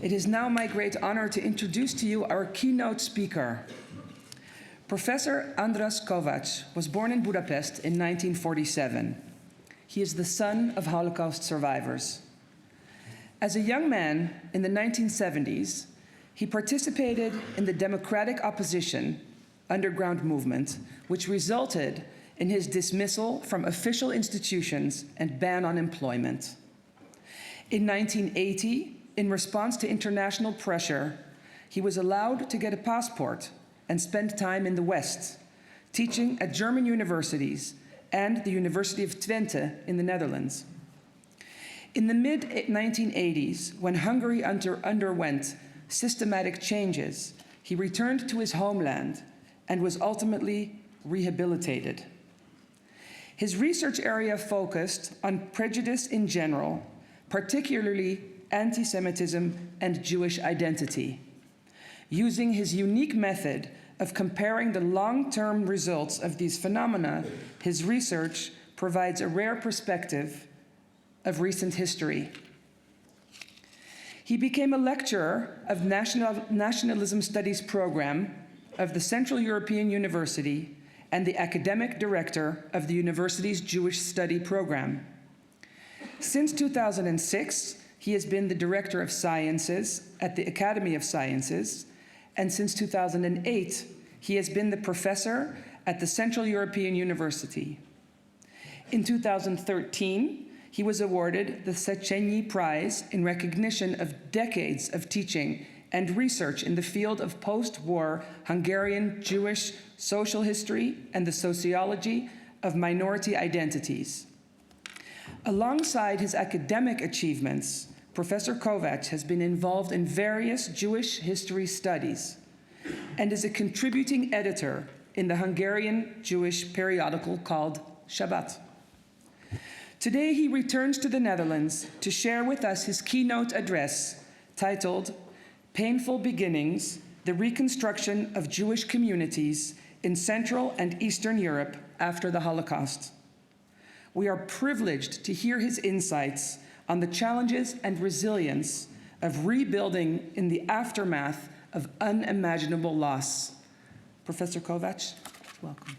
It is now my great honor to introduce to you our keynote speaker. Prof.András Kovács was born in Budapest in 1947. He is the son of Holocaust survivors. As a young man in the 1970s, he participated in the democratic opposition underground movement, which resulted in his dismissal from official institutions and ban on employment. In 1980, in response to international pressure, he was allowed to get a passport and spend time in the West, teaching at German universities and the University of Twente in the Netherlands. In the mid-1980s, when Hungary underwent systematic changes, he returned to his homeland and was ultimately rehabilitated. His research area focused on prejudice in general, particularly antisemitism and Jewish identity. Using his unique method of comparing the long-term results of these phenomena, his research provides a rare perspective of recent history. He became a lecturer of Nationalism Studies program of the Central European University and the academic director of the university's Jewish Study program. Since 2006, he has been the Director of Sciences at the Academy of Sciences, and since 2008, he has been the professor at the Central European University. In 2013, he was awarded the Széchenyi Prize in recognition of decades of teaching and research in the field of post-war Hungarian Jewish social history and the sociology of minority identities. Alongside his academic achievements, Professor Kovács has been involved in various Jewish history studies and is a contributing editor in the Hungarian Jewish periodical called Shabbat. Today he returns to the Netherlands to share with us his keynote address titled Painful Beginnings, the Reconstruction of Jewish Communities in Central and Eastern Europe After the Holocaust. We are privileged to hear his insights on the challenges and resilience of rebuilding in the aftermath of unimaginable loss. Professor Kovács, welcome.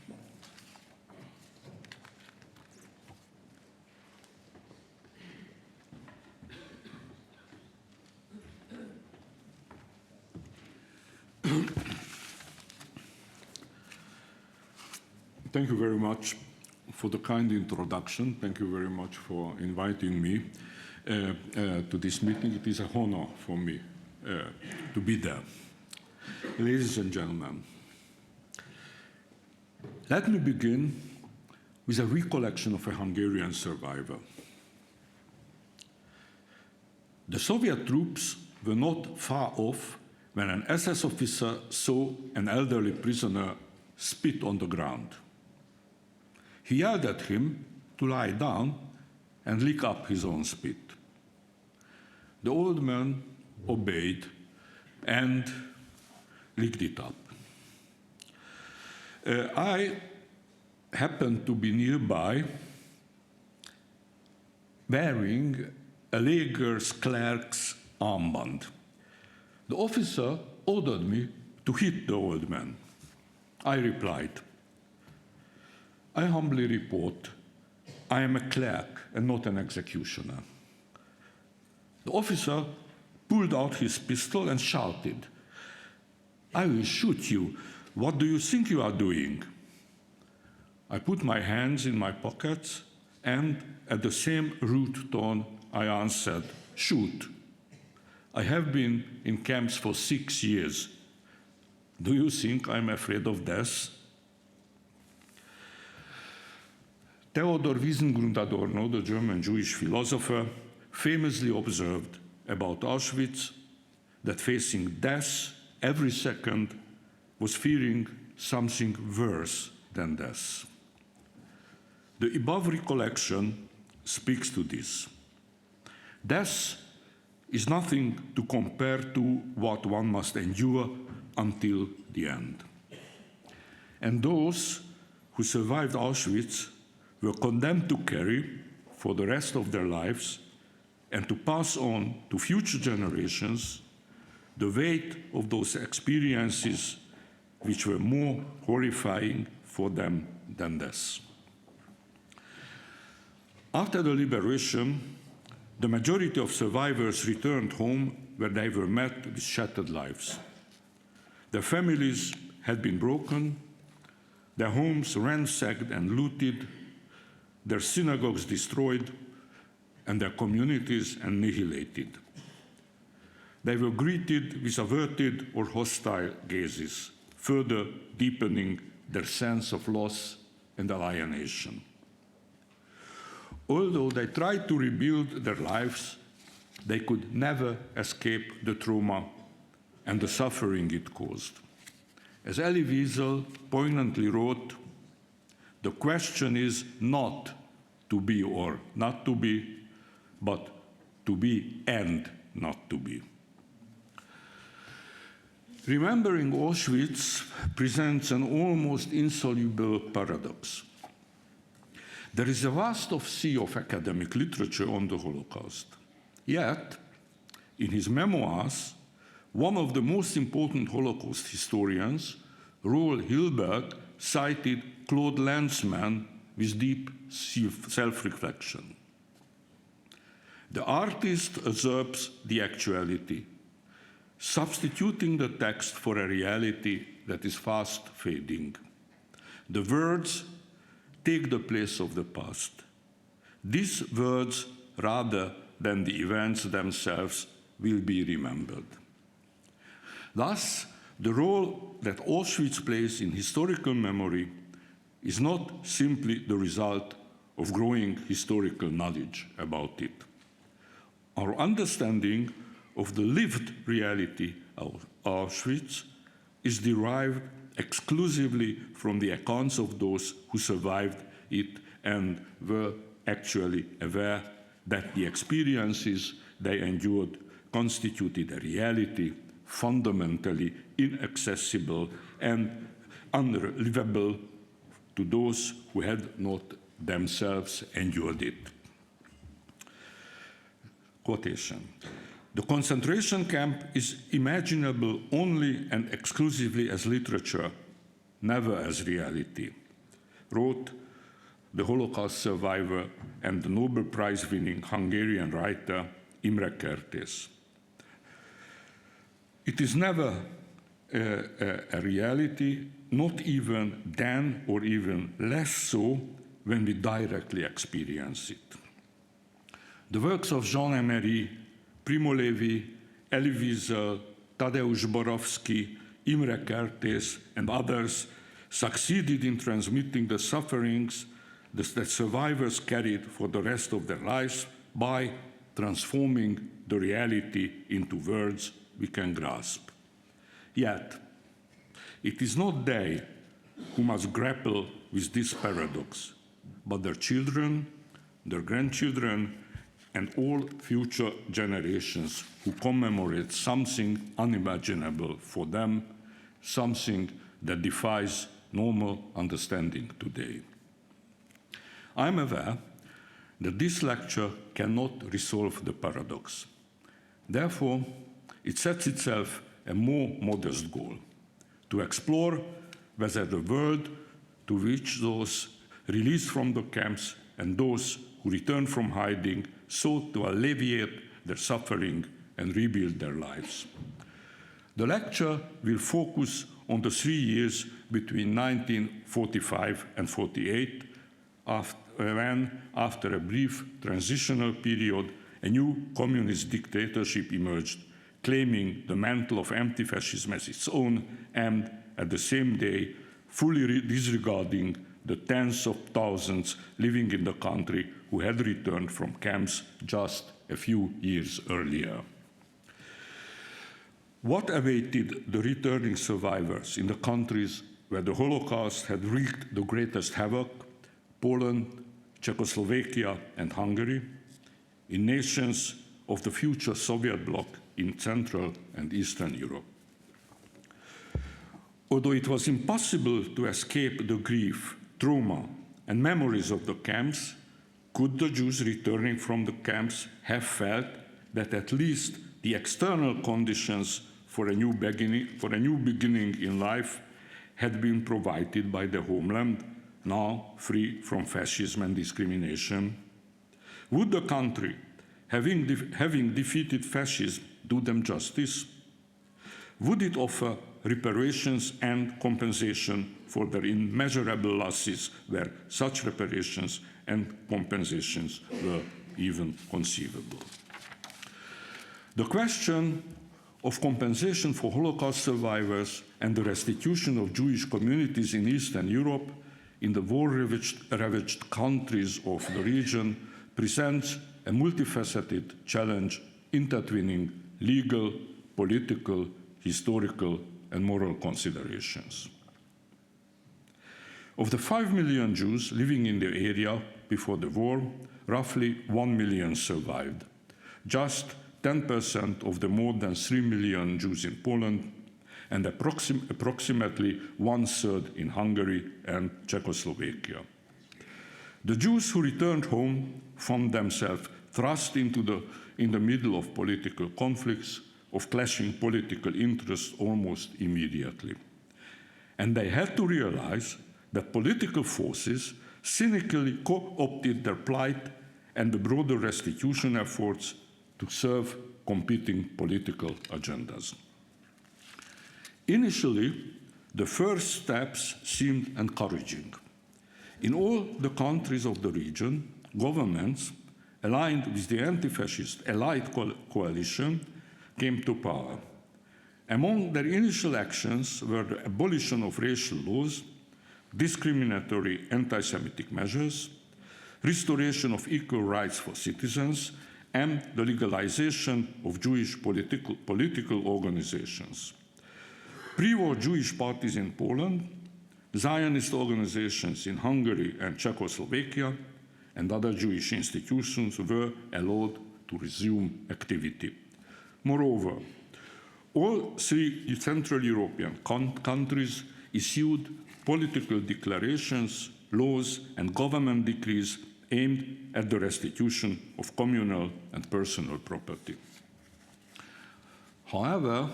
Thank you very much for the kind introduction. Thank you very much for inviting me to this meeting. It is an honor for me to be there. Ladies and gentlemen, let me begin with a recollection of a Hungarian survivor. The Soviet troops were not far off when an SS officer saw an elderly prisoner spit on the ground. He yelled at him to lie down and lick up his own spit. The old man obeyed and licked it up. I happened to be nearby wearing a Lager's clerk's armband. The officer ordered me to hit the old man. I replied, I humbly report, I am a clerk and not an executioner. The officer pulled out his pistol and shouted, I will shoot you. What do you think you are doing? I put my hands in my pockets and, at the same rude tone, I answered, shoot. I have been in camps for 6 years. Do you think I'm afraid of death? Theodor Wiesengrund, the German Jewish philosopher, famously observed about Auschwitz that facing death every second was fearing something worse than death. The above recollection speaks to this. Death is nothing to compare to what one must endure until the end. And those who survived Auschwitz were condemned to carry, for the rest of their lives, and to pass on to future generations, the weight of those experiences which were more horrifying for them than death. After the liberation, the majority of survivors returned home where they were met with shattered lives. Their families had been broken, their homes ransacked and looted, their synagogues destroyed, and their communities annihilated. They were greeted with averted or hostile gazes, further deepening their sense of loss and alienation. Although they tried to rebuild their lives, they could never escape the trauma and the suffering it caused. As Elie Wiesel poignantly wrote, the question is not to be or not to be, but to be and not to be. Remembering Auschwitz presents an almost insoluble paradox. There is a vast sea of academic literature on the Holocaust. Yet, in his memoirs, one of the most important Holocaust historians, Roel Hilberg, cited Claude Lanzmann with deep self-reflection. The artist usurps the actuality, substituting the text for a reality that is fast fading. The words take the place of the past. These words, rather than the events themselves, will be remembered. Thus, the role that Auschwitz plays in historical memory is not simply the result of growing historical knowledge about it. Our understanding of the lived reality of Auschwitz is derived exclusively from the accounts of those who survived it and were actually aware that the experiences they endured constituted a reality fundamentally inaccessible and unlivable to those who had not themselves endured it. Quotation. The concentration camp is imaginable only and exclusively as literature, never as reality, wrote the Holocaust survivor and the Nobel Prize-winning Hungarian writer Imre Kertész. It is never a reality, not even then or even less so when we directly experience it. The works of Jean Emery, Primo Levi, Elie Wiesel, Tadeusz Borowski, Imre Kertész, and others succeeded in transmitting the sufferings that survivors carried for the rest of their lives by transforming the reality into words we can grasp. Yet, it is not they who must grapple with this paradox, but their children, their grandchildren, and all future generations who commemorate something unimaginable for them, something that defies normal understanding today. I'm aware that this lecture cannot resolve the paradox. Therefore, it sets itself a more modest goal: to explore whether the world to which those released from the camps and those who returned from hiding sought to alleviate their suffering and rebuild their lives. The lecture will focus on the 3 years between 1945 and 48, when, after a brief transitional period, a new communist dictatorship emerged, claiming the mantle of anti-fascism as its own, and at the same day, fully disregarding the tens of thousands living in the country who had returned from camps just a few years earlier. What awaited the returning survivors in the countries where the Holocaust had wreaked the greatest havoc, Poland, Czechoslovakia, and Hungary, in nations of the future Soviet bloc in Central and Eastern Europe? Although it was impossible to escape the grief, trauma, and memories of the camps, could the Jews returning from the camps have felt that at least the external conditions for a new beginning in life had been provided by the homeland, now free from fascism and discrimination? Would the country, having defeated fascism, do them justice? Would it offer reparations and compensation for their immeasurable losses where such reparations and compensations were even conceivable? The question of compensation for Holocaust survivors and the restitution of Jewish communities in Eastern Europe in the war-ravaged countries of the region presents a multifaceted challenge intertwining legal, political, historical, and moral considerations. Of the 5 million Jews living in the area before the war, roughly 1 million survived. Just 10% of the more than 3 million Jews in Poland, and approximately 1/3 in Hungary and Czechoslovakia. The Jews who returned home found themselves thrust in the middle of political conflicts, of clashing political interests almost immediately. And they had to realize that political forces cynically co-opted their plight and the broader restitution efforts to serve competing political agendas. Initially, the first steps seemed encouraging. In all the countries of the region, governments aligned with the anti-fascist Allied coalition came to power. Among their initial actions were the abolition of racial laws, discriminatory anti-Semitic measures, restoration of equal rights for citizens, and the legalization of Jewish political organizations. Pre-war Jewish parties in Poland, Zionist organizations in Hungary and Czechoslovakia, and other Jewish institutions were allowed to resume activity. Moreover, all 3 Central European countries issued political declarations, laws, and government decrees aimed at the restitution of communal and personal property. However,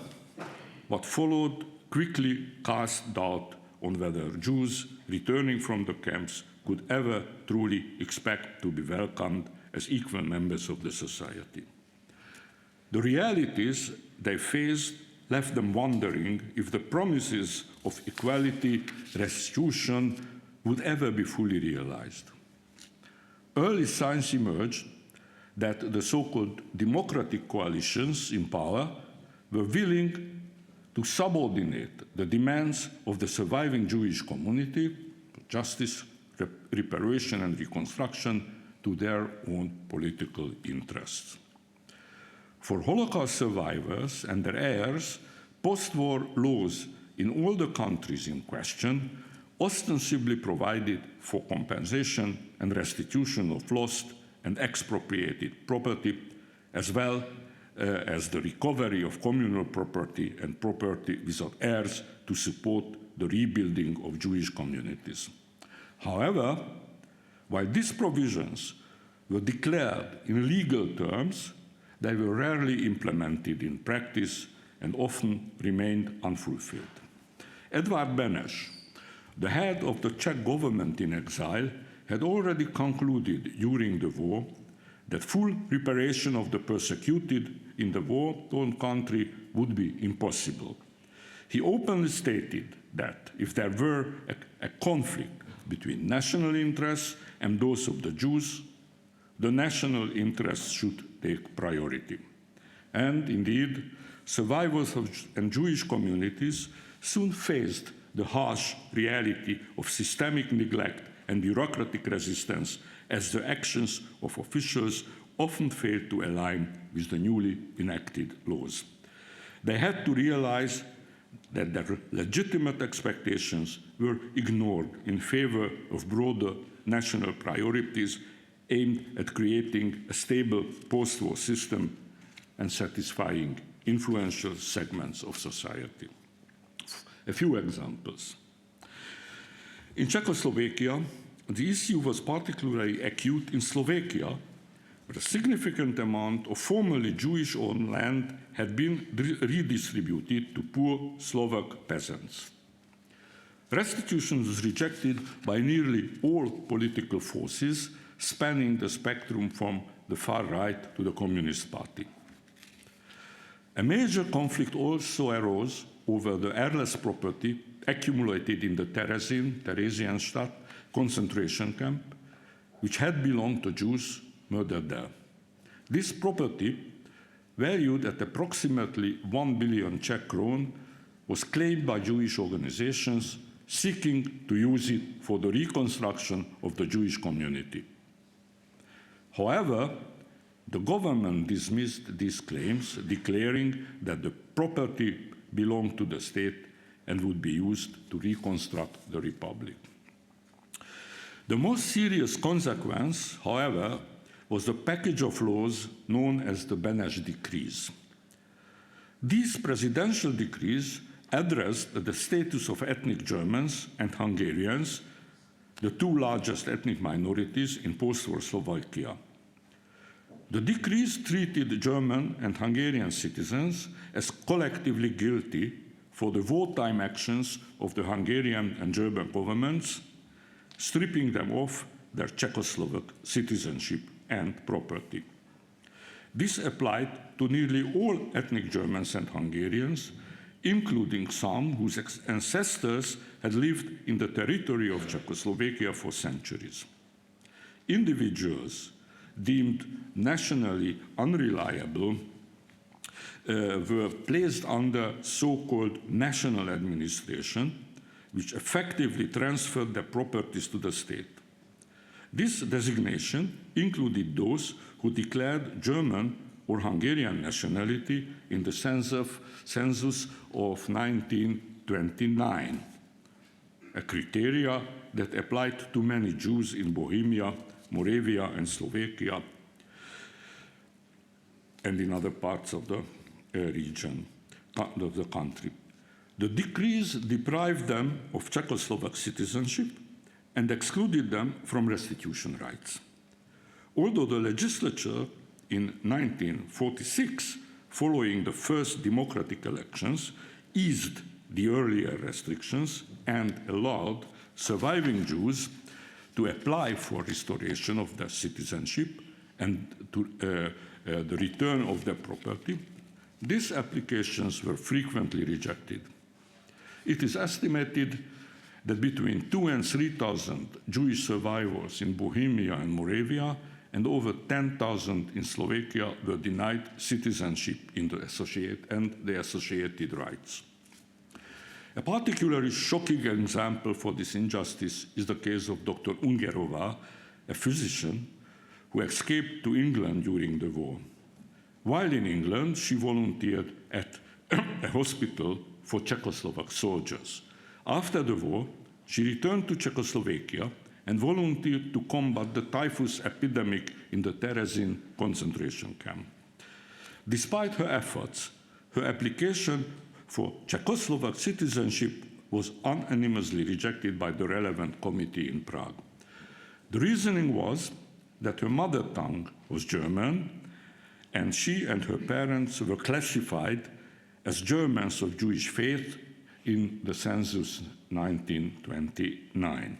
what followed quickly cast doubt on whether Jews returning from the camps could ever truly expect to be welcomed as equal members of the society. The realities they faced left them wondering if the promises of equality, restitution would ever be fully realized. Early signs emerged that the so-called democratic coalitions in power were willing to subordinate the demands of the surviving Jewish community, justice, reparation, and reconstruction, to their own political interests. For Holocaust survivors and their heirs, post-war laws in all the countries in question ostensibly provided for compensation and restitution of lost and expropriated property, as well as the recovery of communal property and property without heirs to support the rebuilding of Jewish communities. However, while these provisions were declared in legal terms, they were rarely implemented in practice and often remained unfulfilled. Edvard Beneš, the head of the Czech government in exile, had already concluded during the war that full reparation of the persecuted in the war-torn country would be impossible. He openly stated that if there were a conflict between national interests and those of the Jews, the national interests should take priority. And indeed, survivors and Jewish communities soon faced the harsh reality of systemic neglect and bureaucratic resistance as the actions of officials often failed to align with the newly enacted laws. They had to realize that their legitimate expectations were ignored in favor of broader national priorities aimed at creating a stable post-war system and satisfying influential segments of society. A few examples. In Czechoslovakia, the issue was particularly acute in Slovakia, but a significant amount of formerly Jewish-owned land had been redistributed to poor Slovak peasants. Restitution was rejected by nearly all political forces, spanning the spectrum from the far right to the Communist Party. A major conflict also arose over the heirless property accumulated in the Theresienstadt concentration camp, which had belonged to Jews murdered there. This property, valued at approximately 1 billion Czech kron, was claimed by Jewish organizations seeking to use it for the reconstruction of the Jewish community. However, the government dismissed these claims, declaring that the property belonged to the state and would be used to reconstruct the republic. The most serious consequence, however, was the package of laws known as the Beneš decrees. These presidential decrees addressed the status of ethnic Germans and Hungarians, the two largest ethnic minorities in post-war Slovakia. The decrees treated German and Hungarian citizens as collectively guilty for the wartime actions of the Hungarian and German governments, stripping them of their Czechoslovak citizenship and property. This applied to nearly all ethnic Germans and Hungarians, including some whose ancestors had lived in the territory of Czechoslovakia for centuries. Individuals deemed nationally unreliable were placed under so-called national administration, which effectively transferred their properties to the state. This designation included those who declared German or Hungarian nationality in the census of 1929, a criteria that applied to many Jews in Bohemia, Moravia, and Slovakia, and in other parts of the region, of the country. The decrees deprived them of Czechoslovak citizenship and excluded them from restitution rights. Although the legislature in 1946, following the first democratic elections, eased the earlier restrictions and allowed surviving Jews to apply for restoration of their citizenship and to the return of their property, these applications were frequently rejected. It is estimated that between 2,000 and 3,000 Jewish survivors in Bohemia and Moravia and over 10,000 in Slovakia were denied citizenship in the associated rights. A particularly shocking example for this injustice is the case of Dr. Ungerová, a physician who escaped to England during the war. While in England, she volunteered at a hospital for Czechoslovak soldiers. After the war, she returned to Czechoslovakia and volunteered to combat the typhus epidemic in the Terezin concentration camp. Despite her efforts, her application for Czechoslovak citizenship was unanimously rejected by the relevant committee in Prague. The reasoning was that her mother tongue was German, and she and her parents were classified as Germans of Jewish faith in the census 1929.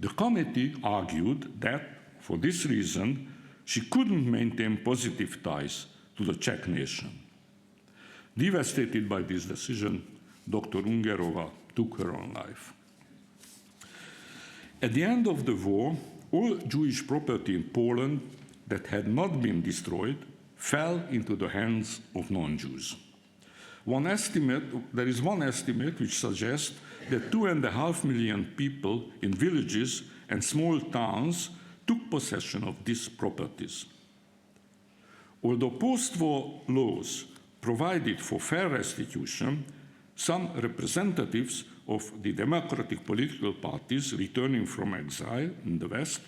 The committee argued that, for this reason, she couldn't maintain positive ties to the Czech nation. Devastated by this decision, Dr. Ungerová took her own life. At the end of the war, all Jewish property in Poland that had not been destroyed fell into the hands of non-Jews. There is one estimate which suggests that 2.5 million people in villages and small towns took possession of these properties. Although post-war laws provided for fair restitution, some representatives of the democratic political parties returning from exile in the West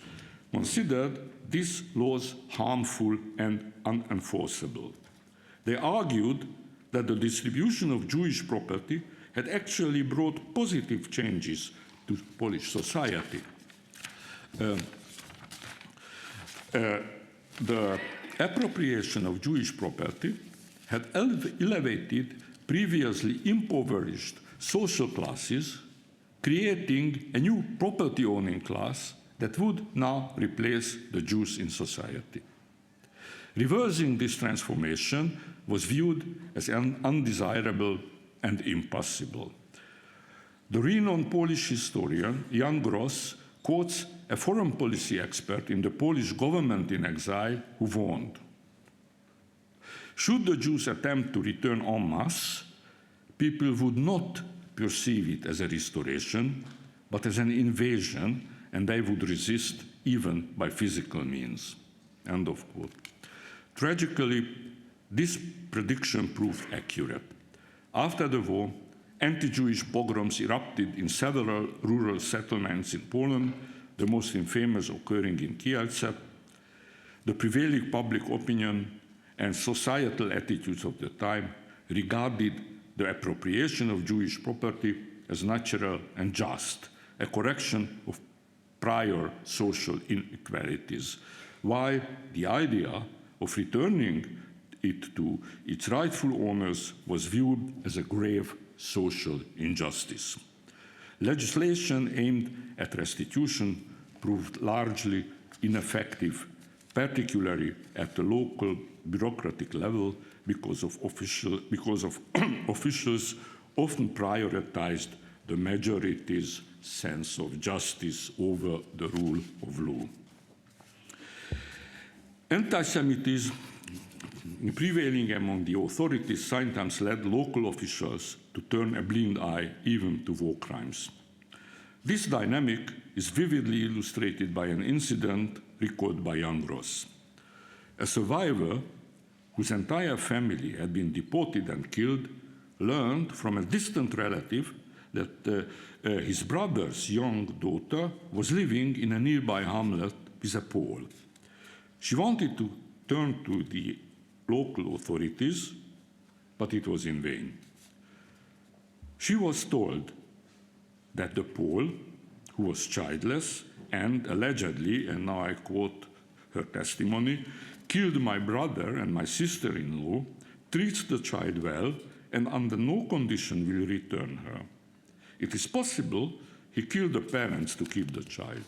considered these laws harmful and unenforceable. They argued that the distribution of Jewish property had actually brought positive changes to Polish society. the appropriation of Jewish property had elevated previously impoverished social classes, creating a new property-owning class that would now replace the Jews in society. Reversing this transformation was viewed as undesirable and impossible. The renowned Polish historian Jan Gross quotes a foreign policy expert in the Polish government in exile who warned, "Should the Jews attempt to return en masse, people would not perceive it as a restoration, but as an invasion, and they would resist even by physical means." End of quote. Tragically, this prediction proved accurate. After the war, anti-Jewish pogroms erupted in several rural settlements in Poland, the most infamous occurring in Kielce. The prevailing public opinion and societal attitudes of the time regarded the appropriation of Jewish property as natural and just, a correction of prior social inequalities, while the idea of returning it to its rightful owners was viewed as a grave social injustice. Legislation aimed at restitution proved largely ineffective, particularly at the local bureaucratic level, because officials often prioritized the majority's sense of justice over the rule of law. Antisemitism prevailing among the authorities sometimes led local officials to turn a blind eye even to war crimes. This dynamic is vividly illustrated by an incident recorded by Jan Gross. A survivor whose entire family had been deported and killed learned from a distant relative that his brother's young daughter was living in a nearby hamlet with a Pole. She wanted to turn to the local authorities, but it was in vain. She was told that the Pole, who was childless and allegedly, and now I quote her testimony, killed my brother and my sister-in-law, treats the child well, and under no condition will return her. It is possible he killed the parents to keep the child.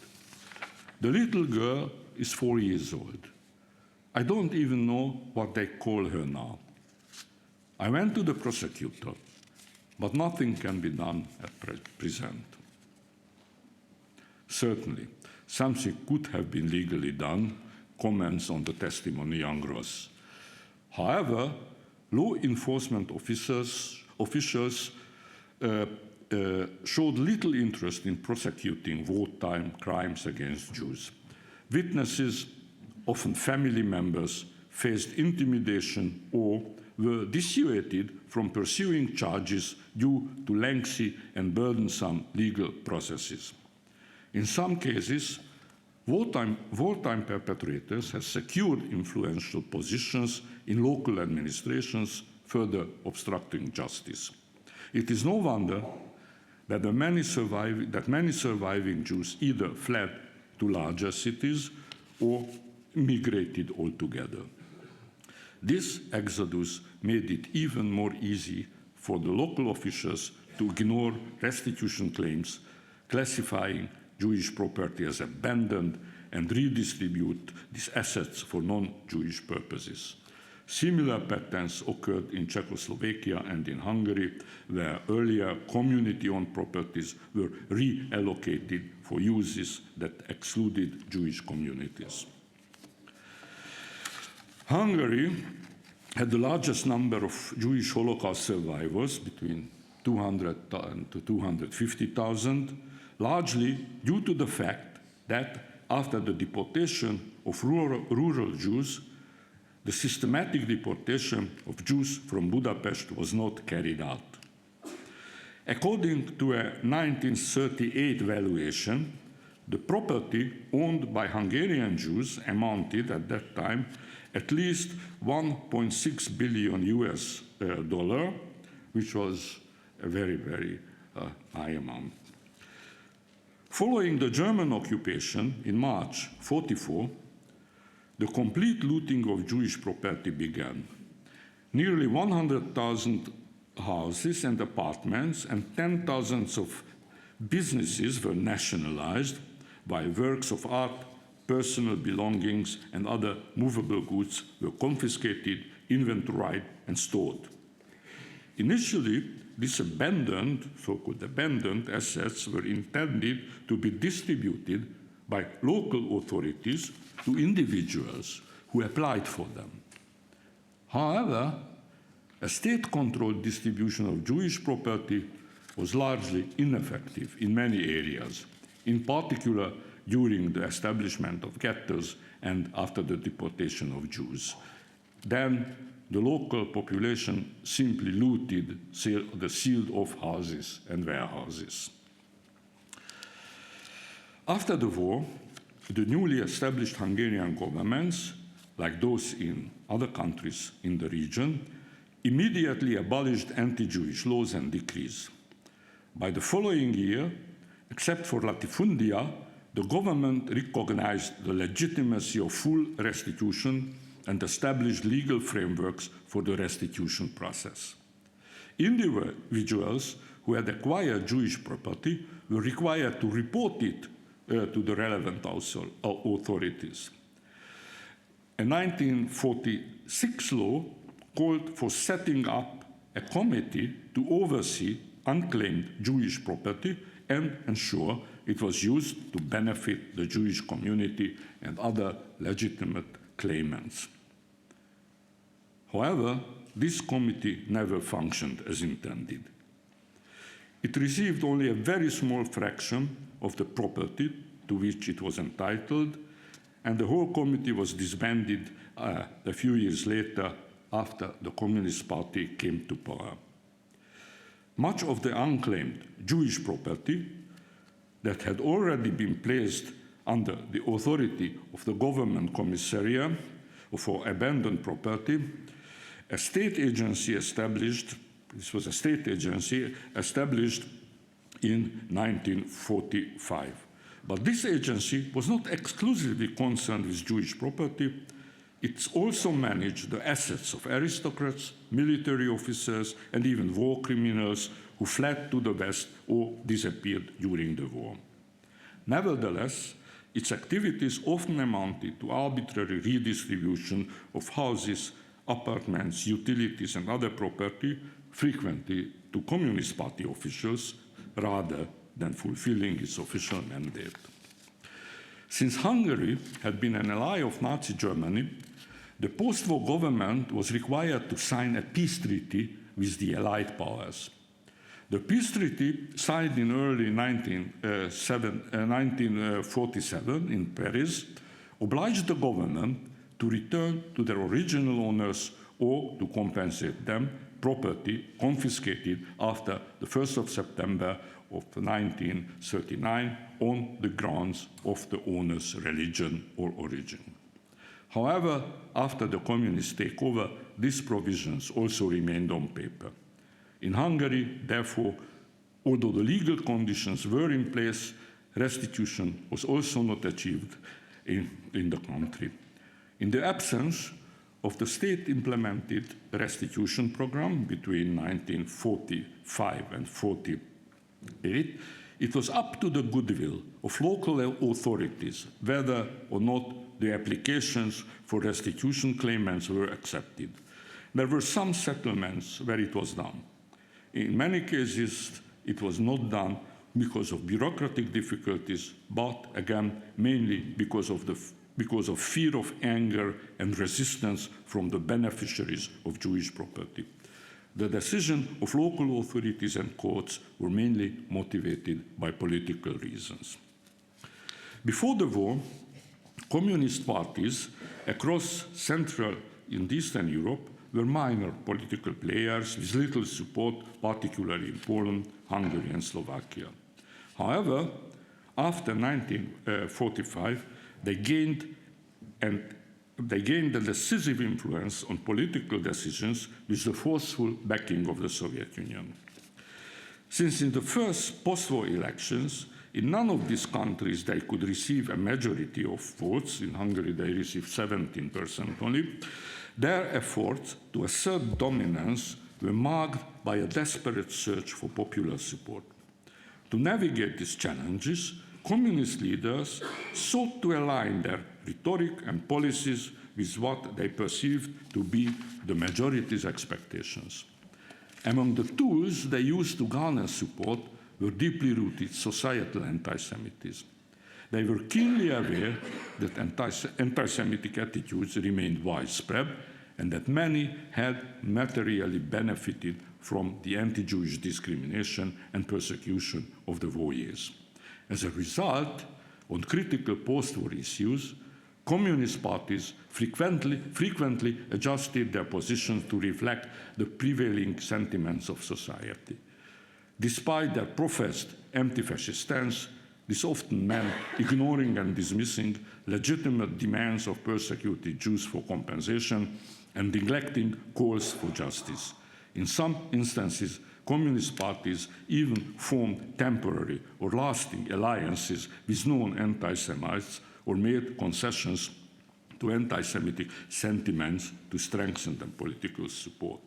The little girl is 4 years old. I don't even know what they call her now. I went to the prosecutor, but nothing can be done at present. Certainly, something could have been legally done, comments on the testimony Jan Gross. However, law enforcement officials showed little interest in prosecuting wartime crimes against Jews. Witnesses, often family members, faced intimidation or were dissuaded from pursuing charges due to lengthy and burdensome legal processes. In some cases, wartime perpetrators have secured influential positions in local administrations, further obstructing justice. It is no wonder that many surviving Jews either fled to larger cities or migrated altogether. This exodus made it even more easy for the local officials to ignore restitution claims, classifying Jewish property as abandoned and redistribute these assets for non-Jewish purposes. Similar patterns occurred in Czechoslovakia and in Hungary, where earlier community-owned properties were reallocated for uses that excluded Jewish communities. Hungary had the largest number of Jewish Holocaust survivors, between 200,000 to 250,000, largely due to the fact that after the deportation of rural Jews, the systematic deportation of Jews from Budapest was not carried out. According to a 1938 valuation, the property owned by Hungarian Jews amounted at that time at least $1.6 billion, which was a very, very high amount. Following the German occupation in March 1944, the complete looting of Jewish property began. Nearly 100,000 houses and apartments and 10,000 of businesses were nationalized, while works of art, personal belongings, and other movable goods were confiscated, inventoried, and stored. Initially, these abandoned, so-called abandoned assets were intended to be distributed by local authorities to individuals who applied for them. However, a state-controlled distribution of Jewish property was largely ineffective in many areas, in particular during the establishment of ghettos and after the deportation of Jews. Then the local population simply looted the sealed-off houses and warehouses. After the war, the newly established Hungarian governments, like those in other countries in the region, immediately abolished anti-Jewish laws and decrees. By the following year, except for latifundia, the government recognized the legitimacy of full restitution and established legal frameworks for the restitution process. Individuals who had acquired Jewish property were required to report it to the relevant authorities. A 1946 law called for setting up a committee to oversee unclaimed Jewish property and ensure it was used to benefit the Jewish community and other legitimate claimants. However, this committee never functioned as intended. It received only a very small fraction of the property to which it was entitled, and the whole committee was disbanded a few years later after the Communist Party came to power. Much of the unclaimed Jewish property that had already been placed under the authority of the Government Commissariat for Abandoned Property, a state agency established, this was a state agency established in 1945. But this agency was not exclusively concerned with Jewish property. It also managed the assets of aristocrats, military officers, and even war criminals who fled to the West or disappeared during the war. Nevertheless, its activities often amounted to arbitrary redistribution of houses, apartments, utilities, and other property, frequently to Communist Party officials, rather than fulfilling its official mandate. Since Hungary had been an ally of Nazi Germany, the post-war government was required to sign a peace treaty with the Allied powers. The peace treaty, signed in early 1947 in Paris, obliged the government to return to their original owners or to compensate them property confiscated after the 1st of September of 1939 on the grounds of the owner's religion or origin. However, after the communist takeover, these provisions also remained on paper. In Hungary, therefore, although the legal conditions were in place, restitution was also not achieved in the country. In the absence of the state-implemented restitution program between 1945 and 1948, it was up to the goodwill of local authorities whether or not the applications for restitution claimants were accepted. There were some settlements where it was done. In many cases, it was not done because of bureaucratic difficulties, but again, mainly because of fear of anger and resistance from the beneficiaries of Jewish property. The decision of local authorities and courts were mainly motivated by political reasons. Before the war, communist parties across Central and Eastern Europe were minor political players with little support, particularly in Poland, Hungary, and Slovakia. However, after 1945, they gained a decisive influence on political decisions with the forceful backing of the Soviet Union. Since in the first post-war elections In none of these countries they could receive a majority of votes. In Hungary they received 17% only. Their efforts to assert dominance were marked by a desperate search for popular support. To navigate these challenges, communist leaders sought to align their rhetoric and policies with what they perceived to be the majority's expectations. Among the tools they used to garner support were deeply rooted societal anti-Semitism. They were keenly aware that anti-Semitic attitudes remained widespread and that many had materially benefited from the anti-Jewish discrimination and persecution of the war years. As a result, on critical post-war issues, communist parties frequently adjusted their positions to reflect the prevailing sentiments of society. Despite their professed anti-fascist stance, this often meant ignoring and dismissing legitimate demands of persecuted Jews for compensation and neglecting calls for justice. In some instances, communist parties even formed temporary or lasting alliances with known anti-Semites or made concessions to anti-Semitic sentiments to strengthen their political support.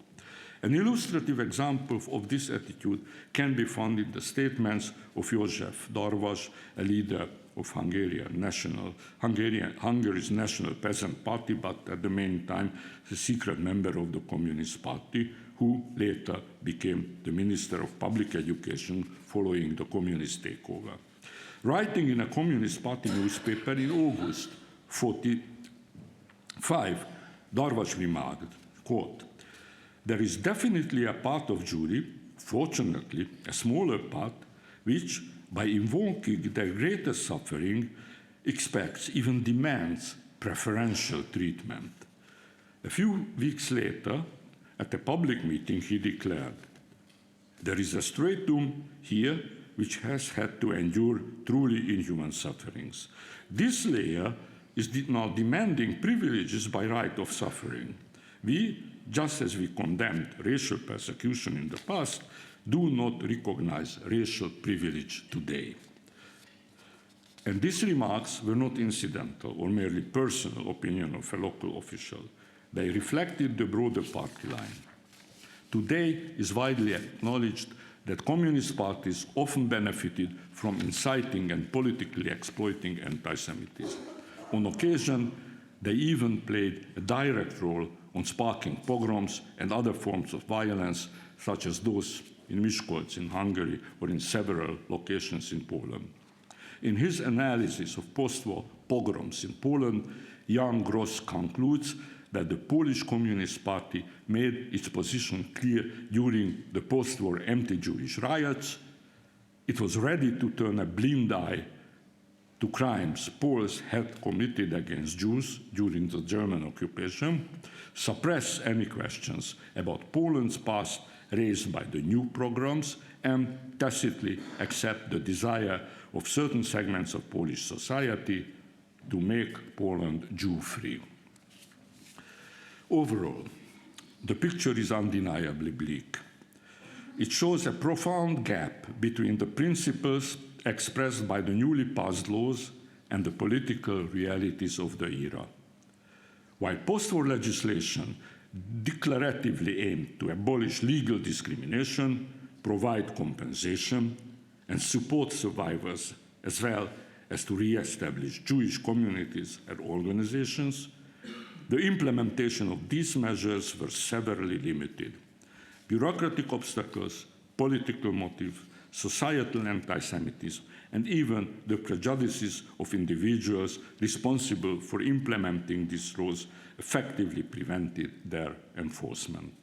An illustrative example of this attitude can be found in the statements of József Darvas, a leader of Hungary's National Peasant Party, but at the meantime a secret member of the Communist Party, who later became the Minister of Public Education following the communist takeover. Writing in a Communist Party newspaper in August 1945, Darvas remarked, quote, "There is definitely a part of Jewry, fortunately a smaller part, which, by invoking their greatest suffering, expects, even demands, preferential treatment." A few weeks later, at a public meeting, he declared, "There is a stratum here which has had to endure truly inhuman sufferings. This layer is now demanding privileges by right of suffering. We, just as we condemned racial persecution in the past, do not recognize racial privilege today." And these remarks were not incidental or merely personal opinion of a local official. They reflected the broader party line. Today is widely acknowledged that communist parties often benefited from inciting and politically exploiting anti-Semitism. On occasion, they even played a direct role on sparking pogroms and other forms of violence, such as those in Miskolc in Hungary or in several locations in Poland. In his analysis of post-war pogroms in Poland, Jan Gross concludes that the Polish Communist Party made its position clear during the post-war anti-Jewish riots. It was ready to turn a blind eye to crimes Poles had committed against Jews during the German occupation, suppress any questions about Poland's past raised by the new pogroms, and tacitly accept the desire of certain segments of Polish society to make Poland Jew-free. Overall, the picture is undeniably bleak. It shows a profound gap between the principles expressed by the newly passed laws and the political realities of the era. While post-war legislation declaratively aimed to abolish legal discrimination, provide compensation, and support survivors, as well as to re-establish Jewish communities and organizations, the implementation of these measures were severely limited. Bureaucratic obstacles, political motives, societal anti-Semitism, and even the prejudices of individuals responsible for implementing these laws effectively prevented their enforcement.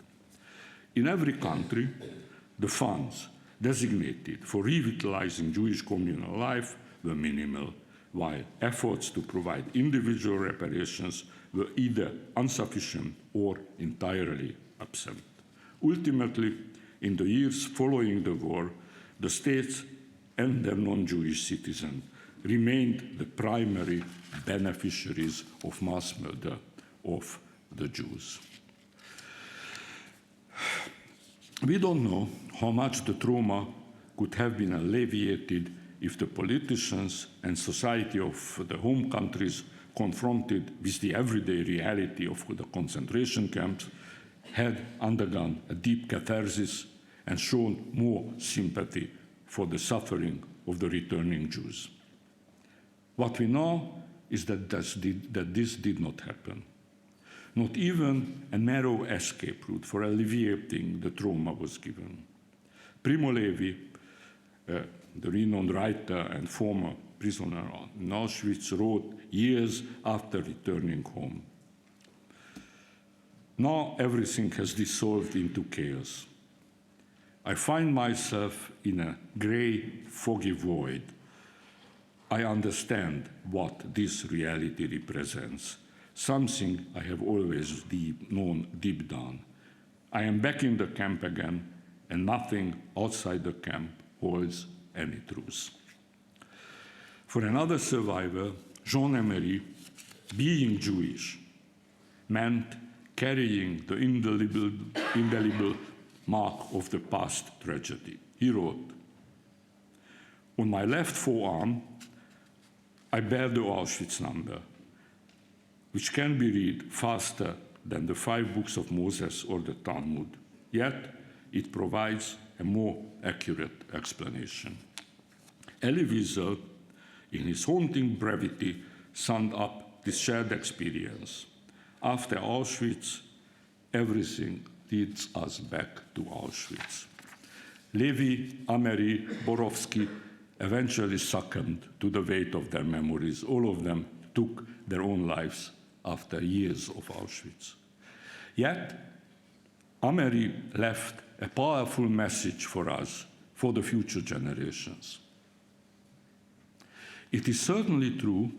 In every country, the funds designated for revitalizing Jewish communal life were minimal, while efforts to provide individual reparations were either insufficient or entirely absent. Ultimately, in the years following the war, the states and their non-Jewish citizens remained the primary beneficiaries of mass murder of the Jews. We don't know how much the trauma could have been alleviated if the politicians and society of the home countries confronted with the everyday reality of the concentration camps had undergone a deep catharsis and shown more sympathy for the suffering of the returning Jews. What we know is that this did not happen. Not even a narrow escape route for alleviating the trauma was given. Primo Levi, the renowned writer and former prisoner in Auschwitz, wrote years after returning home. Now everything has dissolved into chaos. I find myself in a gray, foggy void. I understand what this reality represents, something I have always known deep down. I am back in the camp again, and nothing outside the camp holds any truth. For another survivor, Jean Emery, being Jewish meant carrying the indelible mark of the past tragedy. He wrote, "On my left forearm, I bear the Auschwitz number, which can be read faster than the 5 books of Moses or the Talmud, yet it provides a more accurate explanation." Elie Wiesel, in his haunting brevity, summed up this shared experience. After Auschwitz, everything leads us back to Auschwitz. Levi, Amery, Borowski eventually succumbed to the weight of their memories. All of them took their own lives after years of Auschwitz. Yet, Amery left a powerful message for us, for the future generations. It is certainly true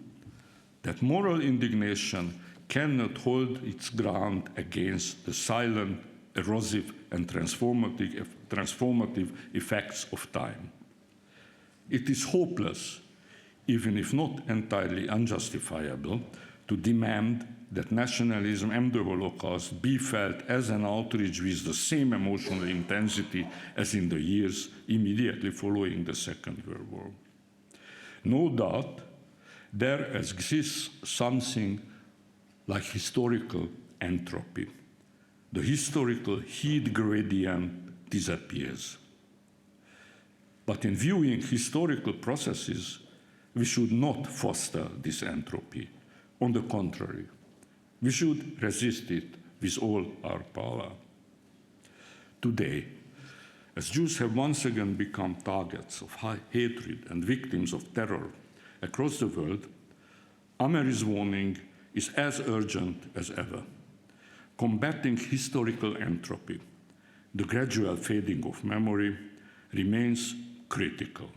that moral indignation cannot hold its ground against the silent, erosive, and transformative effects of time. It is hopeless, even if not entirely unjustifiable, to demand that nationalism and the Holocaust be felt as an outrage with the same emotional intensity as in the years immediately following the Second World War. No doubt, there exists something like historical entropy. The historical heat gradient disappears. But in viewing historical processes, we should not foster this entropy. On the contrary, we should resist it with all our power. Today, as Jews have once again become targets of hatred and victims of terror across the world, Amery's warning is as urgent as ever. Combating historical entropy, the gradual fading of memory, remains critical.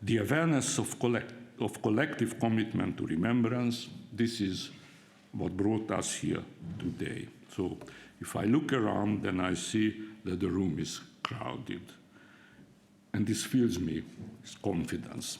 The awareness of collective commitment to remembrance, this is what brought us here today. So if I look around, then I see that the room is crowded. And this fills me with confidence.